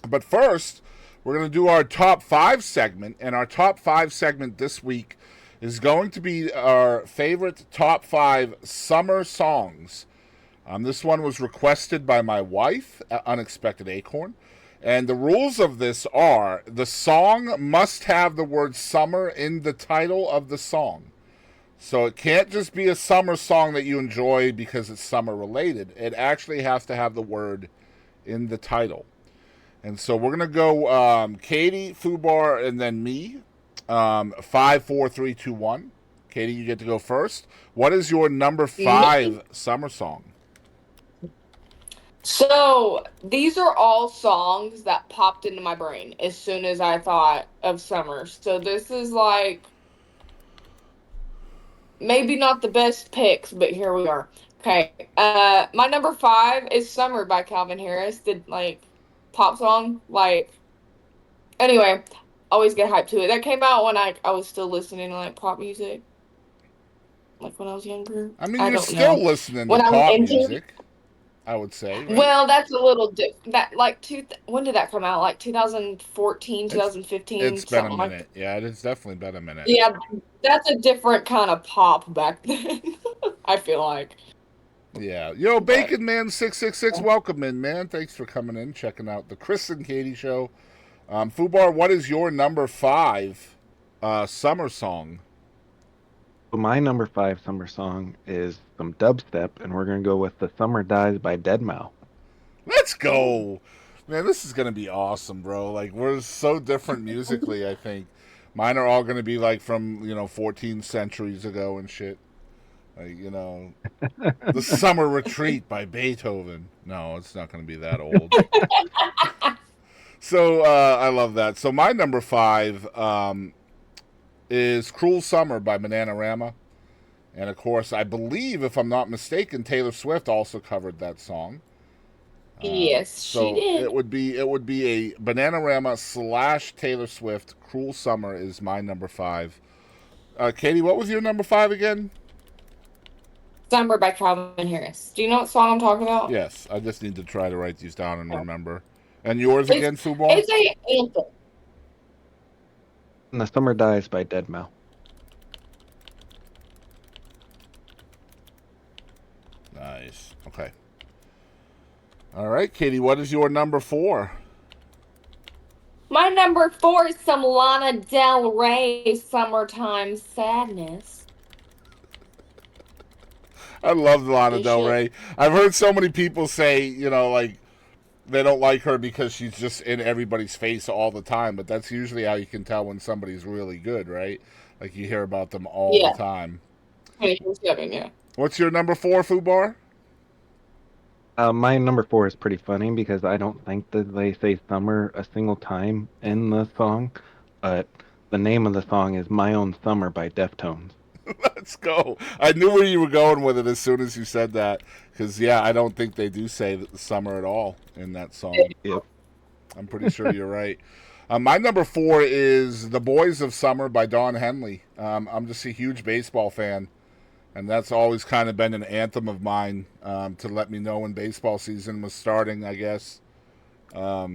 But first, we're going to do our top 5 segment. And our top 5 segment this week is going to be our favorite top 5 summer songs. This one was requested by my wife, Unexpected Acorn. And the rules of this are the song must have the word summer in the title of the song. So it can't just be a summer song that you enjoy because it's summer related. It actually has to have the word in the title. And so we're going to go Katie, Fubar, and then me. 5, 4, 3, 2, 1. Katie, you get to go first. What is your number 5 summer song? So these are all songs that popped into my brain as soon as I thought of summer. So this is like maybe not the best picks, but here we are. Okay. My number 5 is Summer by Calvin Harris. The pop song. Anyway, always get hyped to it. That came out when I was still listening to pop music. Like when I was younger. I mean, I you're don't still know. listening to When I was pop into music, I would say, right? Well, that's a little when did that come out? Like 2014, It's 2015, it's been a something like minute. that. Yeah, it's definitely been a minute. Yeah, that's a different kind of pop back then. I feel like. Yeah. Yo, But Bacon Man 666, welcome in, man. Thanks for coming in, checking out the Chris and Kadie Show. Fubar, what is your number 5 summer song? So my number 5 summer song is some dubstep, and we're gonna go with "The Summer Dies" by Deadmau5. Let's go. Man, this is going to be awesome, bro. Like, we're so different musically, I think. Mine are all going to be, like, from, 14 centuries ago and shit. Like, The Summer Retreat by Beethoven. No, it's not going to be that old. So, I love that. So, my number 5 is Cruel Summer by Bananarama. And, of course, I believe, if I'm not mistaken, Taylor Swift also covered that song. yes, she So did. it would be a Bananarama / Taylor Swift. Cruel Summer is my number 5. Katie, what was your number 5 again? Summer by Calvin Harris. Do you know what song I'm talking about? Yes, I just need to try to write these down and remember. And yours It's again, Fubar? it's a anthem. And "The Summer Dies" by Deadmau5. Nice. Okay. All right, Katie, what is your number 4? My number 4 is some Lana Del Rey, "Summertime Sadness." I love Lana Good Del shit. Rey. I've heard so many people say, like, they don't like her because she's just in everybody's face all the time, but that's usually how you can tell when somebody's really good, right? Like, you hear about them all the Yeah, time. 24/7, yeah. What's your number 4, Fubar? My number 4 is pretty funny because I don't think that they say "summer" a single time in the song, but the name of the song is "My Own Summer" by Deftones. Let's go. I knew where you were going with it as soon as you said that. Because, yeah, I don't think they do say summer at all in that song. Yep. I'm pretty sure you're right. My number 4 is The Boys of Summer by Don Henley. I'm just a huge baseball fan. And that's always kind of been an anthem of mine to let me know when baseball season was starting, I guess. But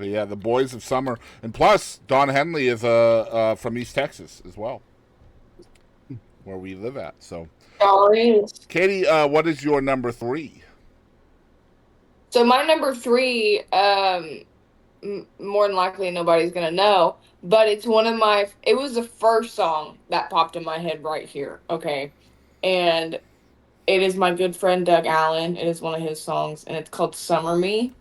yeah, The Boys of Summer. And plus, Don Henley is from East Texas as well, where we live at. So, Sorry. Katie, what is your number 3? So my number 3, more than likely nobody's gonna know, but it's one of my. It was the first song that popped in my head right here. Okay, and it is my good friend Doug Allen. It is one of his songs, and it's called "Summer Me,"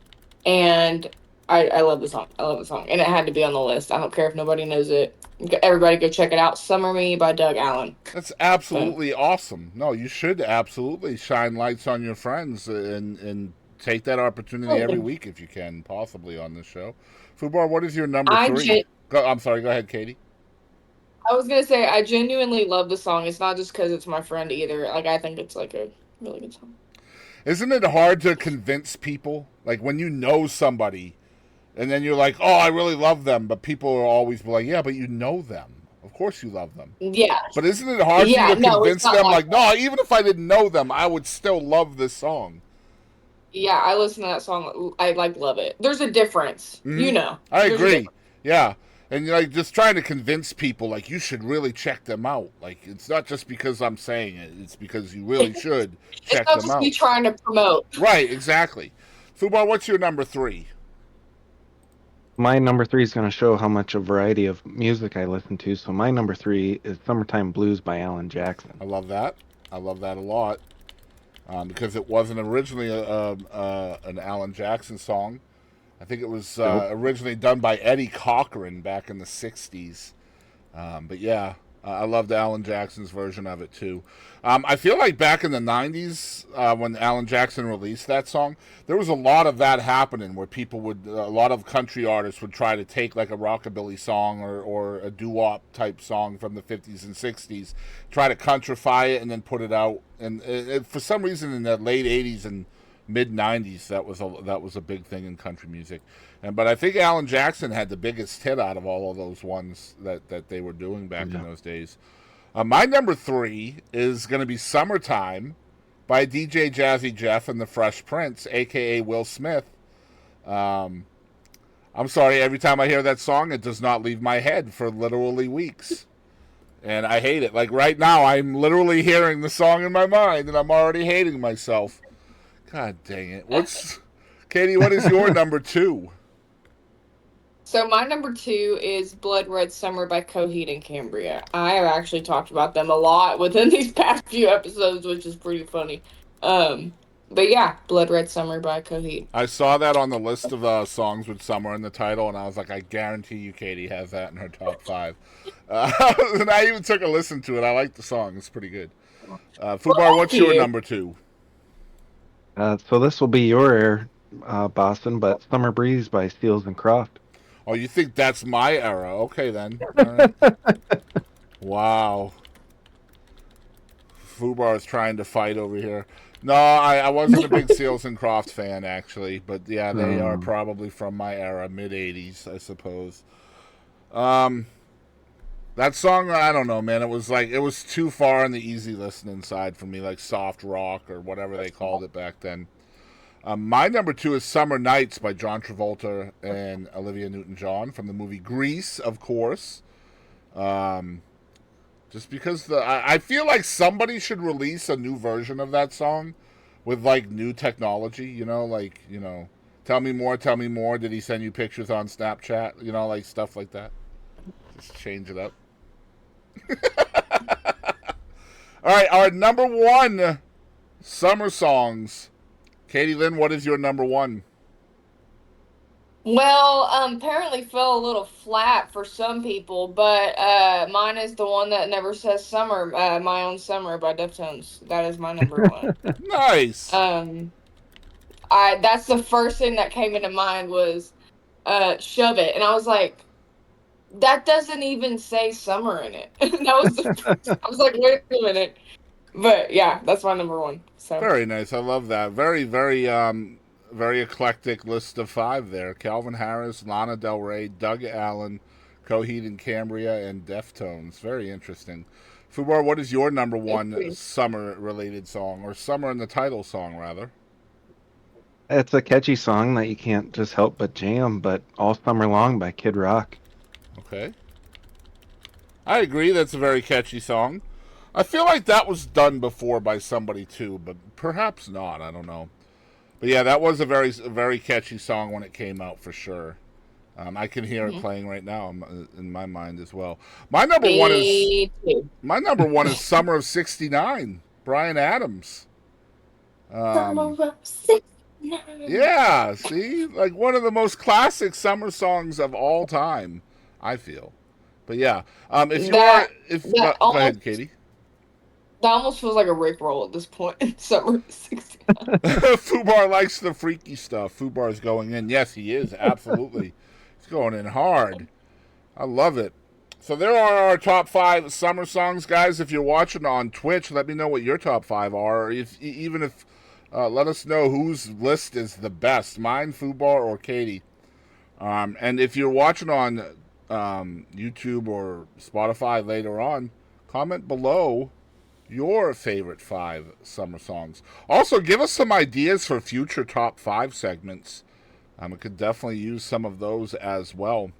and I love the song. I love the song, and it had to be on the list. I don't care if nobody knows it. Everybody go check it out. "Summer Me" by Doug Allen. That's Boom. absolutely awesome. No, you should absolutely shine lights on your friends and take that opportunity every week if you can, possibly on this show. Fubar, what is your number I 3? gen- I'm sorry. Go ahead, Katie. I was gonna say I genuinely love the song. It's not just because it's my friend either. Like I think it's like a really good song. Isn't it hard to convince people? Like when you know somebody, and then you're like, "Oh, I really love them," but people are always like, "Yeah, but you know them. Of course you love them." Yeah, But isn't it hard for you yeah. to No, it's convince not them? like Like, that. no, even if I didn't know them, I would still love this song. Yeah, I listen to that song. I like love it. There's a difference, Hmm. I There's a agree. difference. Yeah. And like just trying to convince people like you should really check them out. Like it's not just because I'm saying it, it's because you really should It's check not them just me out. trying to promote. Right, exactly. Fubar, what's your number 3? My number three is going to show how much a variety of music I listen to. So my number three is "Summertime Blues" by Alan Jackson. I love that. I love that a lot because it wasn't originally an Alan Jackson song. I think it was Nope. originally done by Eddie Cochran back in the 60s. But yeah, I loved Alan Jackson's version of it too. I feel like back in the 90s, when Alan Jackson released that song, there was a lot of that happening where a lot of country artists would try to take like a rockabilly song or a doo-wop type song from the 50s and 60s, try to countrify it and then put it out. And for some reason in the late 80s and mid 90s that was a big thing in country music. But I think Alan Jackson had the biggest hit out of all of those ones that they were doing back in Yeah. those days. My number 3 is going to be "Summertime" by DJ Jazzy Jeff and the Fresh Prince, aka Will Smith. um, I'm sorry, every time I hear that song it does not leave my head for literally weeks, and I hate it. Like right now I'm literally hearing the song in my mind and I'm already hating myself. God dang it. Katie, what is your number 2? So my number 2 is "Blood Red Summer" by Coheed and Cambria. I have actually talked about them a lot within these past few episodes, which is pretty funny. Um, but yeah, "Blood Red Summer" by Coheed. I saw that on the list of songs with "summer" in the title, and I was like, I guarantee you Katie has that in her top 5. And I even took a listen to it. I like the song. It's pretty good. Fubar, Thank what's your you. number 2? So this will be your air, Boston, but "Summer Breeze" by Steels and Croft. Oh, you think that's my era? Okay, then. All right. Wow. Fubar is trying to fight over here. No, I wasn't a big Seals and Croft fan, actually. But yeah, they are Um, probably from my era, mid 80s, I suppose. Um, That song, I don't know, man. It was too far on the easy listening side for me, like soft rock or whatever they called it back then. My number 2 is "Summer Nights" by John Travolta and Olivia Newton-John from the movie Grease, of course. Um, just because I feel like somebody should release a new version of that song with like new technology. Tell me more, tell me more. Did he send you pictures on Snapchat? Like stuff like that. Just change it up. All right, our number 1 summer songs. Katie Lynn, what is your number 1? Well, apparently fell a little flat for some people, but mine is the one that never says summer. "My Own Summer" by Deftones. That is my number 1. Nice. Um, I That's the first thing that came into mind was "Shove It," and I was like, that doesn't even say summer in it. I was like, wait a minute. But yeah, that's my number 1. So Very nice. I love that. Very, very, very eclectic list of 5 there. Calvin Harris, Lana Del Rey, Doug Allen, Coheed and Cambria, and Deftones. Very interesting. Fubar, what is your number thank 1 you. summer-related song, or summer in the title song, rather? it's a catchy song that you can't just help but jam, but "All Summer Long" by Kid Rock. Okay. I agree. That's a very catchy song. I feel like that was done before by somebody too, but perhaps not. I don't know. But yeah, that was a very catchy song when it came out for sure. I can hear it Mhm. playing right now in my mind as well. My number one is Me too. my number 1 is "Summer of '69," Brian Adams. Summer Um, of '69. yeah, see, like one of the most classic summer songs of all time, I feel. But yeah, if you are, That if that go ahead, almost Katie. that almost feels like a Rick roll at this point. Summer of '69. Fubar likes the freaky stuff. Fubar's going in. Yes, he is absolutely. He's going in hard. I love it. So there are our top 5 summer songs, guys. If you're watching on Twitch, let me know what your top 5 are. Or even if let us know whose list is the best, mine, Fubar, or Katie. And if you're watching on YouTube or Spotify later on, comment below your favorite 5 summer songs. Also, give us some ideas for future top 5 segments. I could definitely use some of those as well.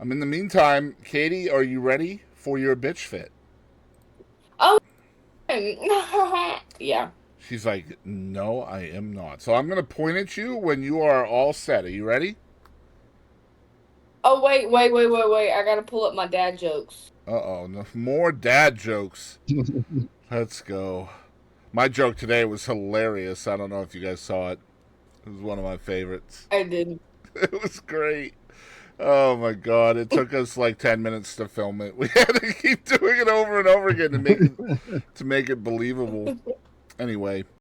In the meantime, Kadie, are you ready for your bitch fit? Oh, yeah. She's like, no, I am not. So I'm going to point at you when you are all set. Are you ready? Oh, wait. I gotta pull up my dad jokes. Uh-oh, no more dad jokes. Let's go. My joke today was hilarious. I don't know if you guys saw it. It was one of my favorites. I did. It was great. Oh my god, it took us like 10 minutes to film it. We had to keep doing it over and over again to make it believable. Anyway,